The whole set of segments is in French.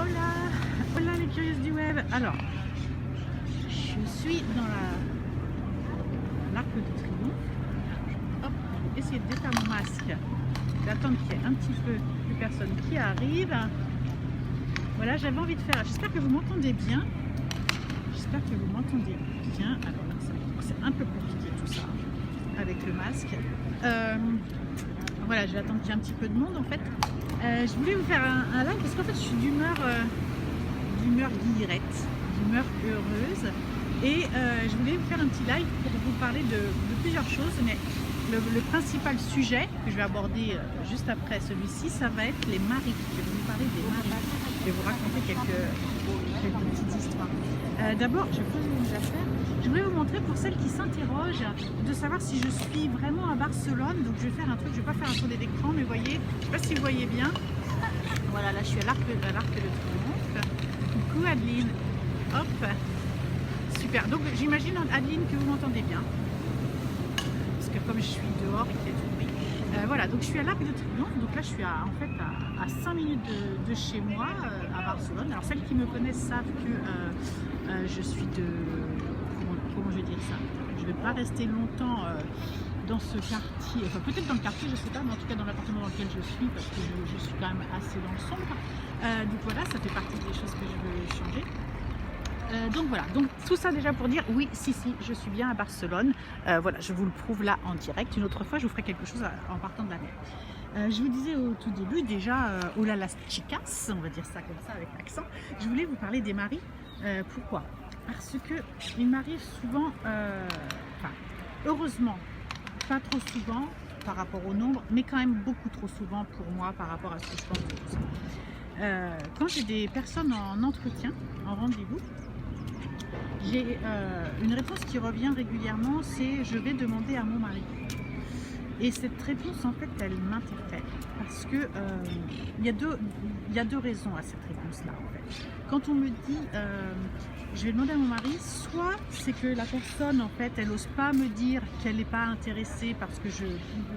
Hola, hola les curieuses du web. Alors, je suis dans l'Arc de Triomphe. Hop, essayer de défaire mon masque. J'attends qu'il y ait un petit peu de personnes qui arrivent. Voilà, j'avais envie de faire. J'espère que vous m'entendez bien. J'espère que vous m'entendez bien. Alors là, c'est un peu compliqué tout ça avec le masque. Voilà, je vais attendre qu'il y ait un petit peu de monde en fait. Je voulais vous faire un live parce qu'en fait je suis d'humeur guillerette, d'humeur heureuse et je voulais vous faire un petit live pour vous parler de plusieurs choses, mais le principal sujet que je vais aborder juste après celui-ci, ça va être les maris. Je vais vous parler des maris. Je vais vous raconter quelques petites histoires. D'abord, je pose mes affaires. Je voulais vous montrer pour celles qui s'interrogent de savoir si je suis vraiment à Barcelone. Donc je vais faire un truc, je ne vais pas faire un tour d'écran, mais voyez, je ne sais pas si vous voyez bien. Voilà, là je suis à l'Arc de Triomphe. Coucou Adeline. Hop. Super. Donc j'imagine Adeline que vous m'entendez bien. Parce que comme je suis dehors et qu'il y a du bruit. Voilà, donc je suis à l'Arc de Triomphe. Donc là je suis à 5 minutes de chez moi, à Barcelone. Alors celles qui me connaissent savent que je suis de... Comment je vais dire ça? Je ne vais pas rester longtemps dans ce quartier, enfin peut-être dans le quartier, je ne sais pas, mais en tout cas dans l'appartement dans lequel je suis, parce que je suis quand même assez dans le sombre. Donc voilà, ça fait partie des choses que je veux changer. Donc voilà, donc tout ça déjà pour dire oui, si, je suis bien à Barcelone. Voilà, je vous le prouve là en direct. Une autre fois, je vous ferai quelque chose en partant de la mer. Je vous disais au tout début déjà, hola las chicas, on va dire ça comme ça avec l'accent. Je voulais vous parler des maris. Pourquoi? Parce que il m'arrive souvent, heureusement, pas trop souvent par rapport au nombre, mais quand même beaucoup trop souvent pour moi par rapport à ce que je pense de tout ça. Quand j'ai des personnes en entretien, en rendez-vous, j'ai une réponse qui revient régulièrement, c'est je vais demander à mon mari. Et cette réponse en fait elle m'interpelle parce que il y a deux raisons à cette réponse-là en fait. Quand on me dit je vais demander à mon mari, soit c'est que la personne en fait elle n'ose pas me dire qu'elle n'est pas intéressée parce que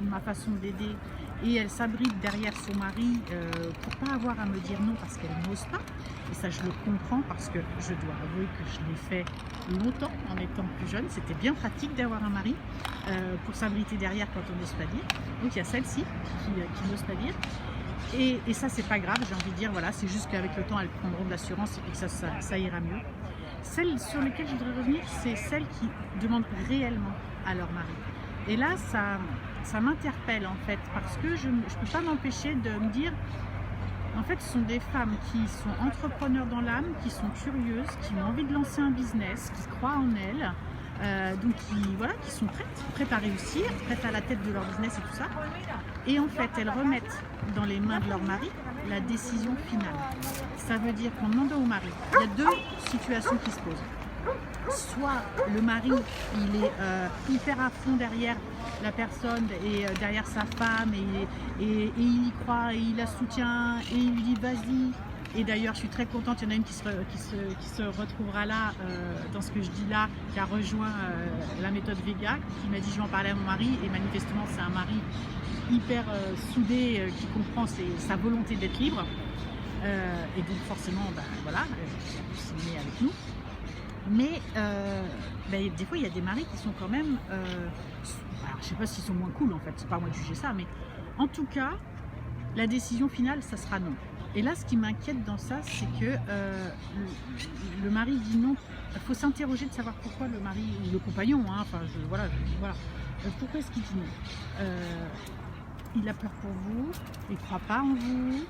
ma façon d'aider, et elle s'abrite derrière son mari pour pas avoir à me dire non parce qu'elle n'ose pas. Et ça je le comprends parce que je dois avouer que je l'ai fait longtemps en étant plus jeune. C'était bien pratique d'avoir un mari pour s'abriter derrière quand on n'ose pas dire. Donc il y a celle-ci qui n'ose pas dire. Et ça c'est pas grave, j'ai envie de dire, voilà, c'est juste qu'avec le temps elles prendront de l'assurance et que ça ira mieux. Celles sur lesquelles je voudrais revenir, c'est celles qui demandent réellement à leur mari. Et là ça m'interpelle en fait, parce que je ne peux pas m'empêcher de me dire, en fait ce sont des femmes qui sont entrepreneurs dans l'âme, qui sont curieuses, qui ont envie de lancer un business, qui croient en elles, donc qui sont prêtes à réussir, prêtes à la tête de leur business et tout ça. Et en fait elles remettent dans les mains de leur mari la décision finale. Ça veut dire qu'en demandant au mari, il y a deux situations qui se posent. Soit le mari il est hyper à fond derrière la personne et derrière sa femme et il y croit et il la soutient et il lui dit vas-y. Et d'ailleurs je suis très contente, il y en a une qui se retrouvera là dans ce que je dis là, qui a rejoint la méthode Vega, qui m'a dit je vais en parler à mon mari, et manifestement c'est un mari hyper soudé qui comprend sa volonté d'être libre, et donc forcément voilà, il est avec nous. Mais des fois il y a des maris qui sont quand même, alors, je sais pas s'ils sont moins cool en fait, c'est pas à moi de juger ça, mais en tout cas la décision finale ça sera non. Et là ce qui m'inquiète dans ça, c'est que le mari dit non. Il faut s'interroger de savoir pourquoi le mari, ou le compagnon, hein, voilà, pourquoi est-ce qu'il dit non. Il a peur pour vous, il ne croit pas en vous,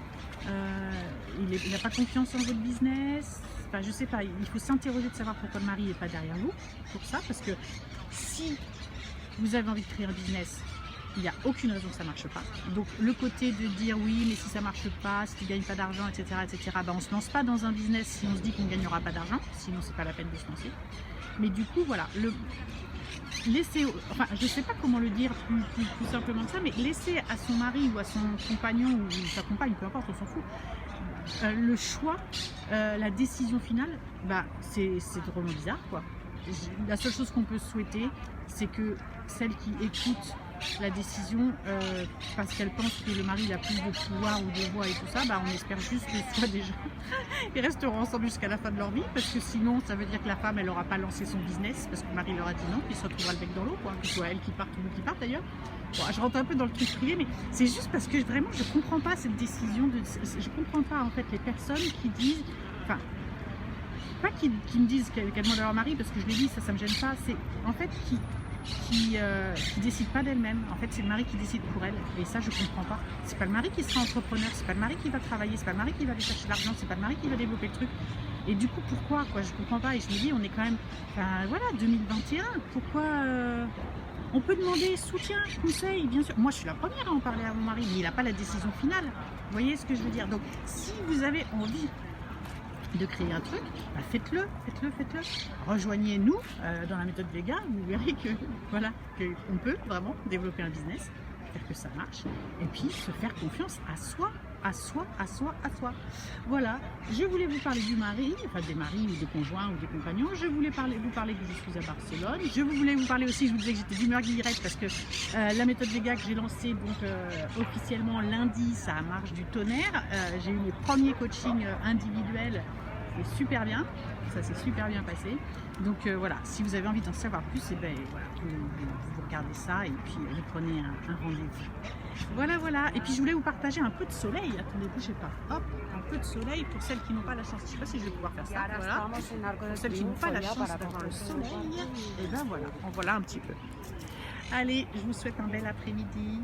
il n'a pas confiance en votre business. Enfin, je sais pas, il faut s'interroger de savoir pourquoi le mari n'est pas derrière vous pour ça, parce que si vous avez envie de créer un business, il n'y a aucune raison que ça ne marche pas. Donc le côté de dire oui, mais si ça ne marche pas, si tu ne gagnes pas d'argent, etc., on ne se lance pas dans un business si on se dit qu'on ne gagnera pas d'argent, sinon c'est pas la peine de se lancer. Mais du coup, voilà, laisser, enfin je sais pas comment le dire plus simplement que ça, mais laisser à son mari ou à son compagnon ou sa compagne, peu importe, on s'en fout, le choix, la décision finale, c'est drôlement bizarre quoi. La seule chose qu'on peut souhaiter, c'est que celles qui écoutent la décision parce qu'elle pense que le mari il a plus de pouvoir ou de voix et tout ça, bah on espère juste que soit déjà ils resteront ensemble jusqu'à la fin de leur vie, parce que sinon ça veut dire que la femme elle n'aura pas lancé son business parce que le mari leur a dit non, qu'il se retrouvera le bec dans l'eau, quoi, que ce soit elle qui parte ou lui qui parte d'ailleurs. Bon, je rentre un peu dans le truc privé, mais c'est juste parce que vraiment je comprends pas cette décision, je comprends pas en fait les personnes qui disent, enfin pas qui me disent qu'elles demandent à leur mari, parce que je l'ai dit, ça me gêne pas, c'est en fait qui décide pas d'elle-même. En fait, c'est le mari qui décide pour elle. Et ça, je comprends pas. C'est pas le mari qui sera entrepreneur, c'est pas le mari qui va travailler, c'est pas le mari qui va aller chercher l'argent, c'est pas le mari qui va développer le truc. Et du coup, pourquoi quoi? Je comprends pas. Et je me dis, on est quand même, enfin voilà, 2021. Pourquoi on peut demander soutien, conseil, bien sûr. Moi, je suis la première à en parler à mon mari, mais il n'a pas la décision finale. Vous voyez ce que je veux dire? Donc, si vous avez envie de créer un truc, bah faites-le. Rejoignez-nous dans la méthode Vega, vous verrez que voilà, qu'on peut vraiment développer un business, faire que ça marche, et puis se faire confiance à soi. Voilà, je voulais vous parler du mari, enfin des maris ou des conjoints ou des compagnons. Je voulais vous parler que je suis à Barcelone. Je voulais vous parler aussi, je vous disais que j'étais d'humeur guillerette parce que la méthode Vega que j'ai lancée donc officiellement lundi, ça marche du tonnerre. J'ai eu mes premiers coachings individuels. C'est super bien, ça s'est super bien passé. Donc voilà, si vous avez envie d'en savoir plus, et ben voilà, vous regardez ça et puis vous prenez un rendez-vous. Voilà. Et puis je voulais vous partager un peu de soleil. Attendez, bougez pas. Hop, un peu de soleil pour celles qui n'ont pas la chance. Je sais pas si je vais pouvoir faire ça. Voilà. Pour celles qui n'ont pas la chance d'avoir le soleil, et ben voilà, en voilà un petit peu. Allez, je vous souhaite un bel après-midi.